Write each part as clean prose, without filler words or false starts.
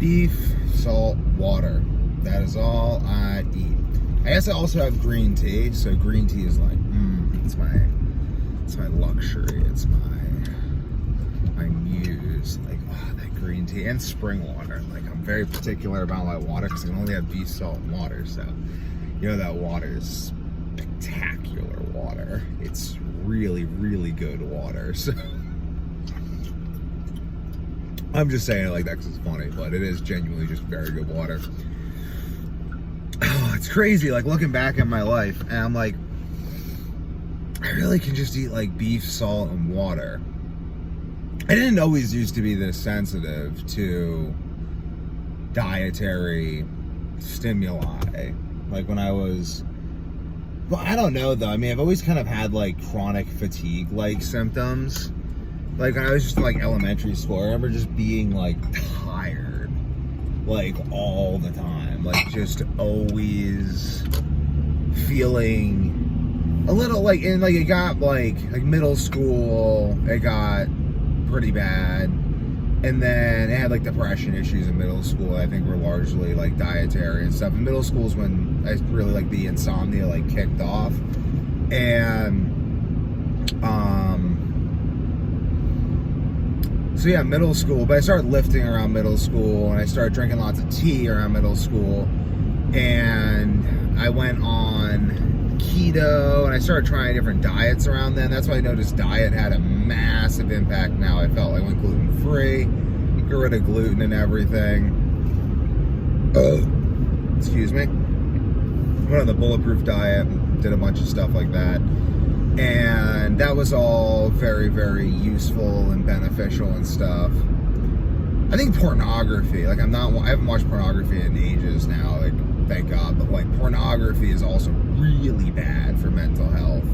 beef, salt, water. That is all I eat. I guess I also have green tea, so green tea is like, it's my luxury. It's my muse. Like, that green tea and spring water. Like, I'm very particular about my water because I can only have beef, salt, and water. So, that water is spectacular water. It's really, really good water. So, I'm just saying it like that because it's funny, but it is genuinely just very good water. It's crazy, like, looking back at my life, and I'm like, I really can just eat, like, beef, salt, and water. I didn't always used to be this sensitive to dietary stimuli. Like, when I was, well, I don't know, though. I mean, I've always kind of had, like, chronic fatigue-like symptoms. Like, when I was just in, like, elementary school, I remember just being, like, tired, like, all the time. Like, just always feeling a little, like, and, like, it got, like middle school, it got pretty bad. And then I had, like, depression issues in middle school. I think were largely, like, dietary and stuff. In middle school is when I really, like, the insomnia, like, kicked off. And, so yeah, middle school, but I started lifting around middle school, and I started drinking lots of tea around middle school, and I went on keto, and I started trying different diets around then. That's why I noticed diet had a massive impact now. I felt like I went gluten-free, got rid of gluten and everything. Excuse me. Went on the bulletproof diet, did a bunch of stuff like that. And that was all very, very useful and beneficial and stuff. I think pornography, like I haven't watched pornography in ages now, like, thank God, but like pornography is also really bad for mental health.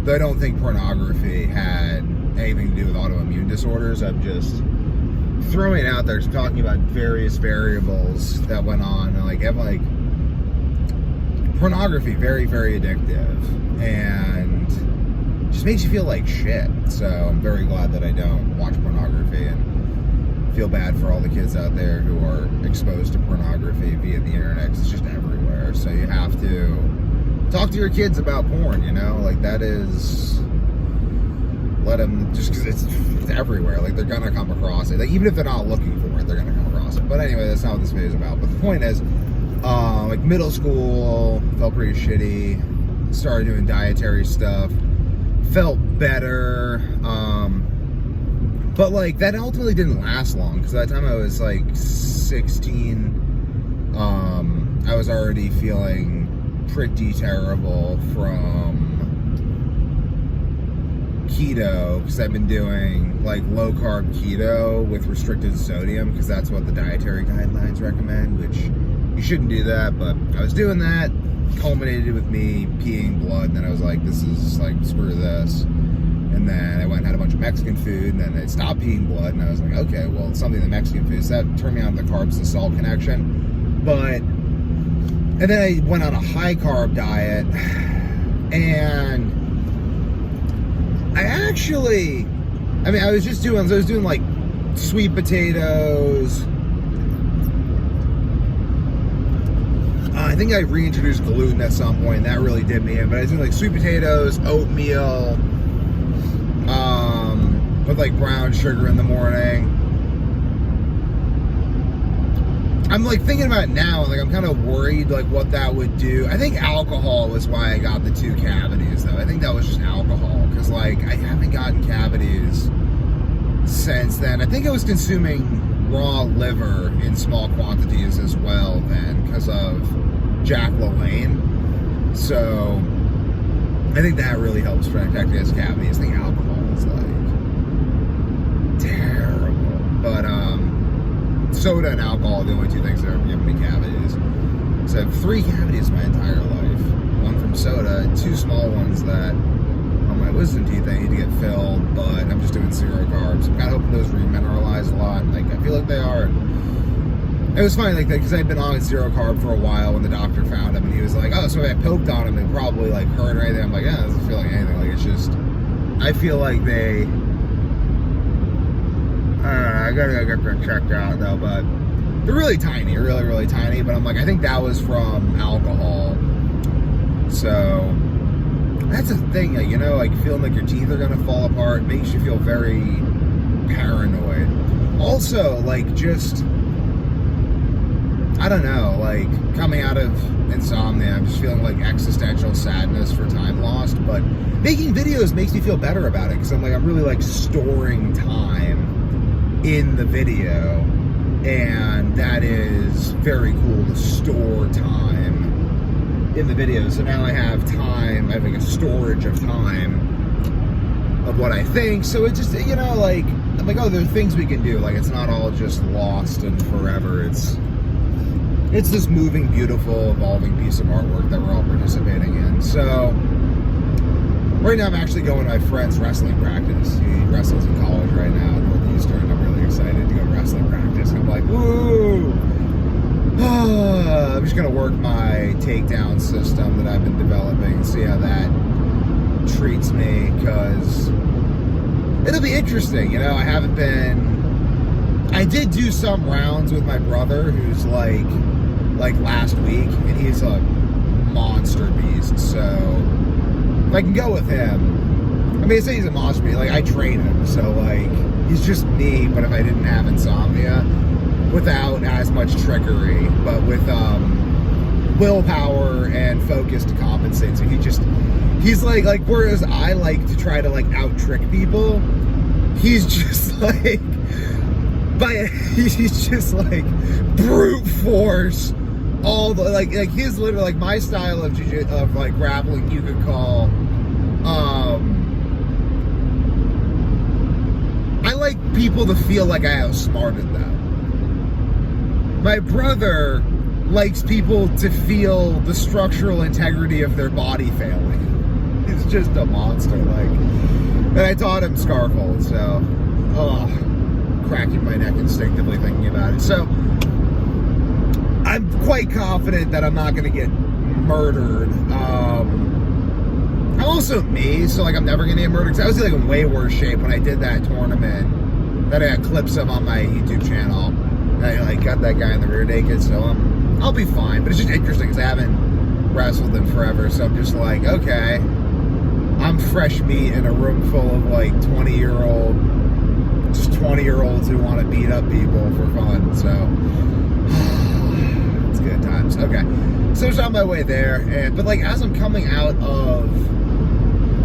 Though I don't think pornography had anything to do with autoimmune disorders. I'm just throwing it out there, just talking about various variables that went on, and like pornography, very, very addictive, and just makes you feel like shit. So I'm very glad that I don't watch pornography, and feel bad for all the kids out there who are exposed to pornography via the internet, 'cause it's just everywhere. So you have to talk to your kids about porn, like that is, let them, just because it's everywhere, like they're gonna come across it. Like, even if they're not looking for it, they're gonna come across it. But anyway, that's not what this video is about. But the point is, like middle school, felt pretty shitty, started doing dietary stuff, felt better, but like that ultimately didn't last long, because by the time I was like 16, I was already feeling pretty terrible from keto, because I've been doing like low carb keto with restricted sodium, because that's what the dietary guidelines recommend, which you shouldn't do that, but I was doing that, culminated with me peeing blood, and then I was like, this is like, screw this. And then I went and had a bunch of Mexican food, and then I stopped peeing blood, and I was like, okay, well, it's something in the Mexican food, so that turned me on to the carbs and salt connection. And then I went on a high carb diet, and I was doing like sweet potatoes. I think I reintroduced gluten at some point, and that really did me in. But I was doing like sweet potatoes, oatmeal, with like brown sugar in the morning. I'm like thinking about it now, and like I'm kind of worried like what that would do. I think alcohol was why I got the 2 cavities, though. I think that was just alcohol, because like I haven't gotten cavities since then. I think I was consuming raw liver in small quantities as well then, because of Jack LaLanne. So I think that really helps protect against cavities. I think alcohol is like terrible, but soda and alcohol are the only 2 things that ever given me cavities. So I have 3 cavities my entire life. 1 from soda, 2 small ones that on my wisdom teeth I need to get filled, but I'm just doing 0 carbs. I'm kind of hoping those remineralize a lot. Like, I feel like they are. It was funny, like, because I'd been on 0 carb for a while when the doctor found him, and he was like, oh, so if I poked on him, it probably like hurt or anything. I'm like, yeah, it doesn't feel like anything. Like, it's just, I feel like they, I don't know, I gotta go get them checked out though, but they're really tiny, really, really tiny. But I'm like, I think that was from alcohol. So that's the thing, you know, like feeling like your teeth are gonna fall apart makes you feel very paranoid. Also, like, just, I don't know, like coming out of insomnia, I'm just feeling like existential sadness for time lost. But making videos makes me feel better about it, because I'm like, I'm really like storing time in the video, and that is very cool to store time in the video. So now I have time, I have like a storage of time of what I think. So it just, you know, like, I'm like, oh, there are things we can do. Like, it's not all just lost and forever. It's this moving, beautiful, evolving piece of artwork that we're all participating in. So right now I'm actually going to my friend's wrestling practice. He wrestles in college right now at Northeastern. I'm really excited to go to wrestling practice. I'm like, woo! I'm just going to work my takedown system that I've been developing, see how that treats me, because it'll be interesting. You know, I did do some rounds with my brother, who's like last week, and he's a monster beast. So if I can go with him, I mean, I say he's a monster beast, like I train him, so like he's just me, but if I didn't have insomnia, without as much trickery, but with willpower and focus to compensate. So he's like whereas I like to try to like out trick people, he's just like he's just like brute force all the like his literally like my style of like grappling you could call I like people to feel like I outsmarted them. My brother likes people to feel the structural integrity of their body failing. He's just a monster. Like, and I taught him Scarfold, so cracking my neck instinctively thinking about it. So I'm quite confident that I'm not going to get murdered. I'm also me, so like I'm never going to get murdered, because I was like in way worse shape when I did that tournament that I had clips of on my YouTube channel. I like got that guy in the rear naked, so I'll be fine. But it's just interesting because I haven't wrestled in forever, so I'm just like, okay, I'm fresh meat in a room full of like 20-year-olds who want to beat up people for fun. So it's good times. Okay, so I'm on my way there, but like as I'm coming out of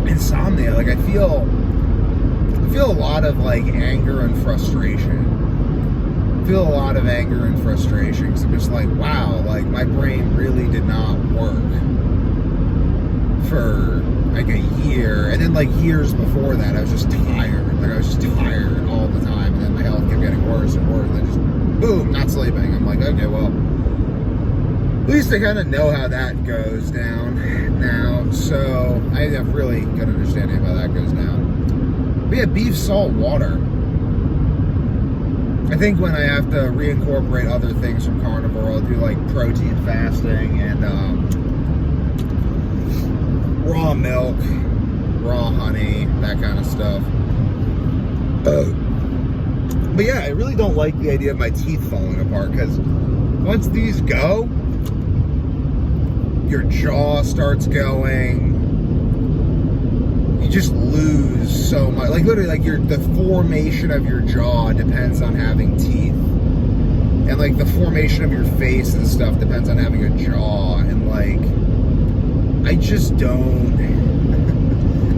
insomnia, like I feel a lot of like anger and frustration. Feel a lot of anger and frustration, because I'm just like, wow, like my brain really did not work for like a year, and then like years before that I was just tired. Like I was just tired all the time, and then my health kept getting worse and worse, and then just boom, not sleeping. I'm like, okay, well, at least I kind of know how that goes down now, so I have really good understanding of how that goes down. But yeah, beef, salt, water. I think when I have to reincorporate other things from carnivore, I'll do like protein fasting and raw milk, raw honey, that kind of stuff. But yeah, I really don't like the idea of my teeth falling apart, because once these go, your jaw starts going. You just lose so much. Like literally, like the formation of your jaw depends on having teeth, and like the formation of your face and stuff depends on having a jaw. And like, I just don't,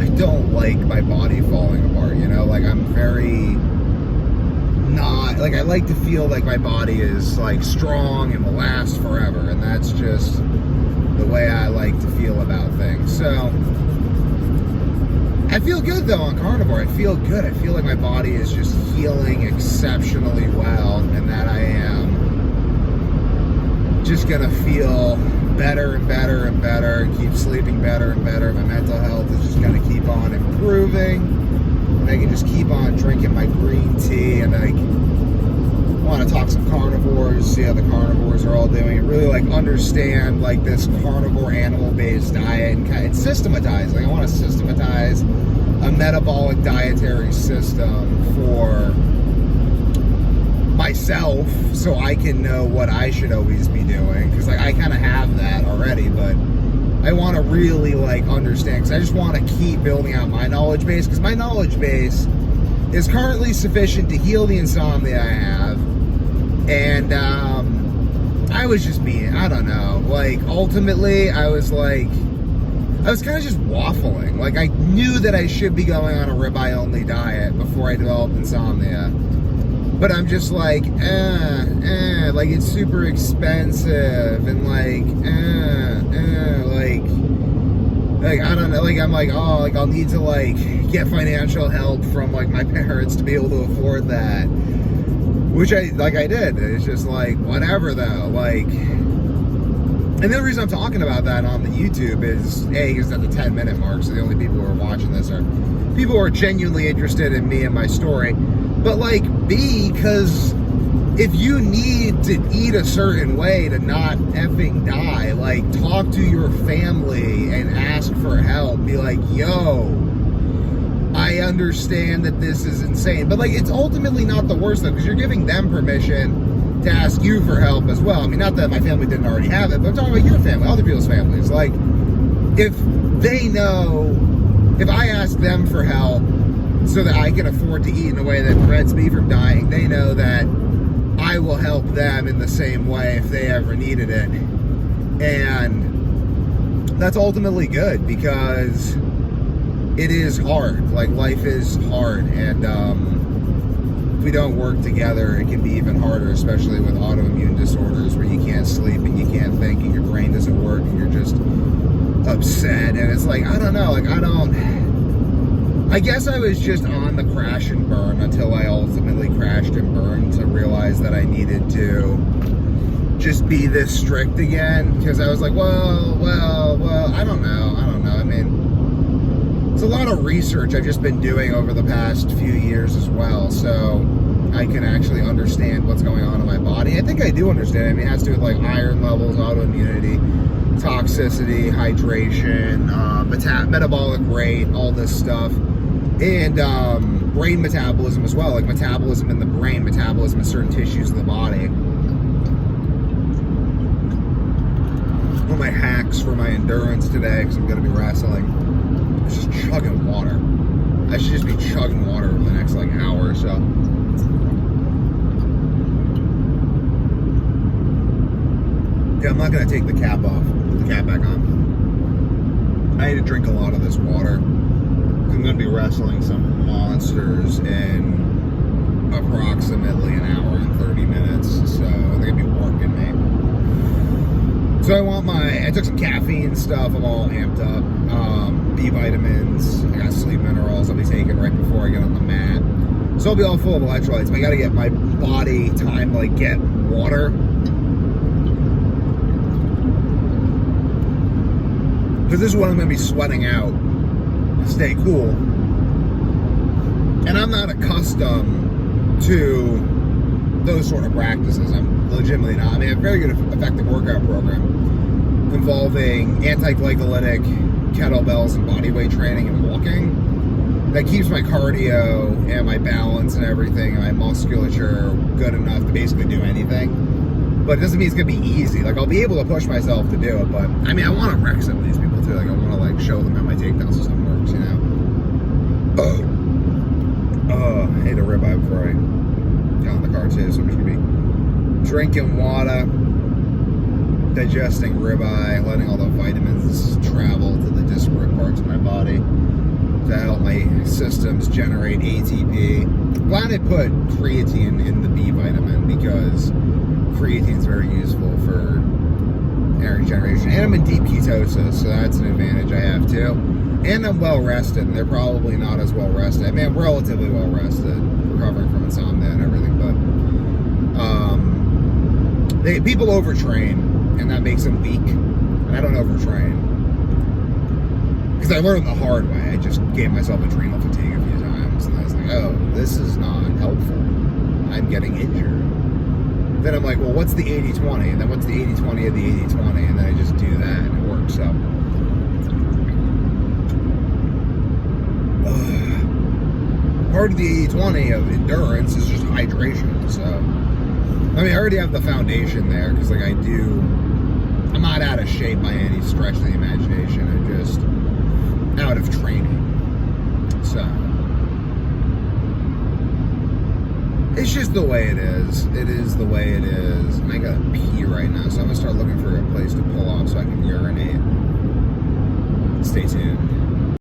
I don't like my body falling apart. You know, like I'm very not like I like to feel like my body is like strong and will last forever, and that's just the way I like to feel about things. So I feel good though on carnivore. I feel good. I feel like my body is just healing exceptionally well, and that I am just gonna feel better and better and better, and keep sleeping better and better. My mental health is just gonna keep on improving, and I can just keep on drinking my green tea, and I want to talk some carnivores, see how the carnivores are all doing, and really like understand like this carnivore animal-based diet, and kind of systematize. Like I want to systematize a metabolic dietary system for myself so I can know what I should always be doing, because like I kind of have that already, but I want to really like understand, because I just want to keep building out my knowledge base, because my knowledge base is currently sufficient to heal the insomnia I have. And I was just being, I don't know, like ultimately I was kind of just waffling. Like I knew that I should be going on a ribeye only diet before I developed insomnia, but I'm just like it's super expensive, and like I don't know, like I'm like, oh, like I'll need to like get financial help from like my parents to be able to afford that, which I did. It's just like whatever though, like. And the only reason I'm talking about that on the YouTube is A, because it's at the 10-minute mark, so the only people who are watching this are people who are genuinely interested in me and my story. But like B, because if you need to eat a certain way to not effing die, like talk to your family and ask for help. Be like, yo, I understand that this is insane. But like, it's ultimately not the worst though, because you're giving them permission to ask you for help as well. I mean, not that my family didn't already have it, but I'm talking about your family, other people's families. Like, if they know, if I ask them for help so that I can afford to eat in a way that prevents me from dying, they know that I will help them in the same way if they ever needed it. And that's ultimately good, because it is hard. Like, life is hard, and if we don't work together, it can be even harder, especially with autoimmune disorders where you can't sleep and you can't think and your brain doesn't work and you're just upset. And it's like, I don't know, like I guess I was just on the crash and burn until I ultimately crashed and burned to realize that I needed to just be this strict again, because I was like, well, I don't know. I mean, it's a lot of research I've just been doing over the past few years as well, so I can actually understand what's going on in my body. I think I do understand. I mean, it has to do with like iron levels, autoimmunity, toxicity, hydration, metabolic rate, all this stuff, and brain metabolism as well, like metabolism in the brain, metabolism in certain tissues of the body. One of my hacks for my endurance today, because I'm going to be wrestling, is just chugging water. I should just be chugging water over the next like hour or so. Yeah, I'm not gonna take the cap off. Put the cap back on. I need to drink a lot of this water. I'm gonna be wrestling some monsters in approximately an hour and 30 minutes, so they're gonna be working me. So I took some caffeine stuff. I'm all amped up. B vitamins. I got sleep minerals I'll be taking right before I get on the mat. So I'll be all full of electrolytes, but I gotta get my body time to like get water. Because this is what I'm gonna be sweating out to stay cool. And I'm not accustomed to those sort of practices. I'm legitimately not. I mean, I have a very good, effective workout program involving anti-glycolytic, kettlebells, and bodyweight training and walking that keeps my cardio and my balance and everything and my musculature good enough to basically do anything. But it doesn't mean it's gonna be easy. Like, I'll be able to push myself to do it, but I mean, I want to wreck some of these people too. Like, I want to like show them how my takedown system works, you know. I ate a ribeye before I got in the car too, so I'm just gonna be drinking water, digesting ribeye, letting all the vitamins travel to the disparate parts of my body to help my systems generate ATP. I'm glad I put creatine in the B vitamin, because creatine is very useful for energy generation. And I'm in deep ketosis, so that's an advantage I have too. And I'm well rested, and they're probably not as well rested. I mean, I'm relatively well rested, recovering from insomnia and everything, but people overtrain, and that makes them weak. And I don't overtrain, because I learned the hard way. I just gave myself adrenal fatigue a few times, and I was like, oh, this is not helpful. I'm getting injured. Then I'm like, well, what's the 80-20? And then what's the 80-20 of the 80-20? And then I just do that, and it works. So part of the 80-20 of endurance is just hydration. So I mean, I already have the foundation there because, like, I'm not out of shape by any stretch of the imagination. I'm just out of training. So, it's just the way it is. It is the way it is. And I gotta pee right now, so I'm gonna start looking for a place to pull off so I can urinate. Stay tuned.